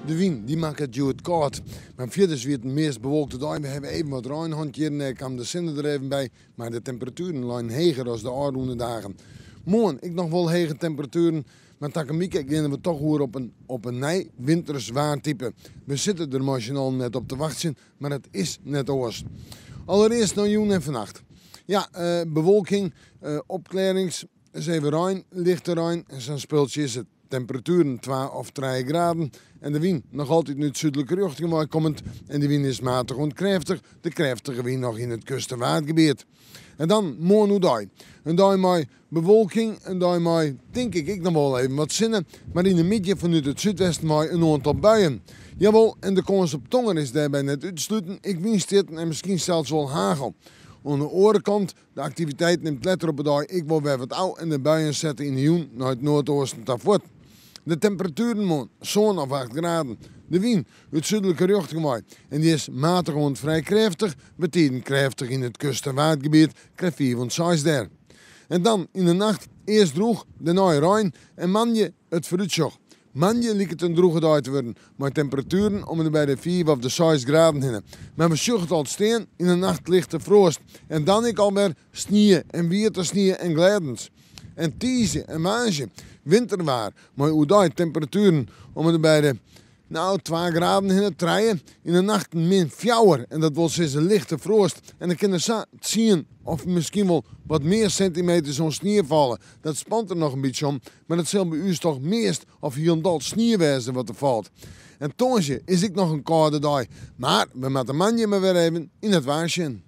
De wind die maakt het goed koud. Maar verder is het meest bewolkte dag. We hebben even wat regenhond. Hier kwam de zin er even bij. Maar de temperaturen liggen hoger dan de aanroende dagen. Morgen ik nog wel hoge temperaturen. Maar takemiek ik denk dat we toch weer op een nij winterzwaar type. We zitten er emotioneel net op te wachten. Maar het is net oors. Allereerst naar Joen en vannacht. Ja, bewolking, opklarings, is even rein, lichte rein. En zo'n speeltje is het. Temperaturen 2 of 3 graden. En de wind nog altijd nu het zuidelijke richting komend. En de wind is matig en krachtig. De krachtige wind nog in het kust- en waardgebied. En dan morgen dag. Een dag met bewolking. Een dag met, denk ik nog wel even wat zinnen. Maar in de midden vanuit het zuidwesten met een aantal buien. Jawel, en de kans op tongen is daarbij net uitsluiten. Ik wens dit en misschien zelfs wel hagel. Aan de andere kant, de activiteit neemt letter op het dag. Ik wil weer wat oud en de buien zetten in de joen naar het noordoosten tot voort. De temperaturen morgen, zo'n of 8 graden. De wind uit zuidelijke richting. En die is matig en vrij krachtig. Betekent krachtig in het kust- en waardgebied. Krijgt 4 van 6 daar. En dan in de nacht eerst droeg, daarna rein en manje het vooruitzicht. Manje lijkt het een droge dag te worden, maar temperaturen om er bij de 4 of de 6 graden heen. Maar we zullen het al steen, in de nacht ligt de frost. En dan ik alweer sneeuw en wintersneeuw en glijdens. En tieze en maandje, winterwaar, maar hoe daar temperaturen om er bij de 2 graden heen te rijden. In de nacht min 4 en dat wil zeggen lichte frost. En dan kunnen ze zien of misschien wel wat meer centimeter zo'n sneeuw vallen. Dat spant er nog een beetje om, maar dat zal bij u toch meest of hier een dal sneeuw wezen wat er valt. En tonsje is ik nog een koude dag, maar we moeten manje maar weer even in het waarsje.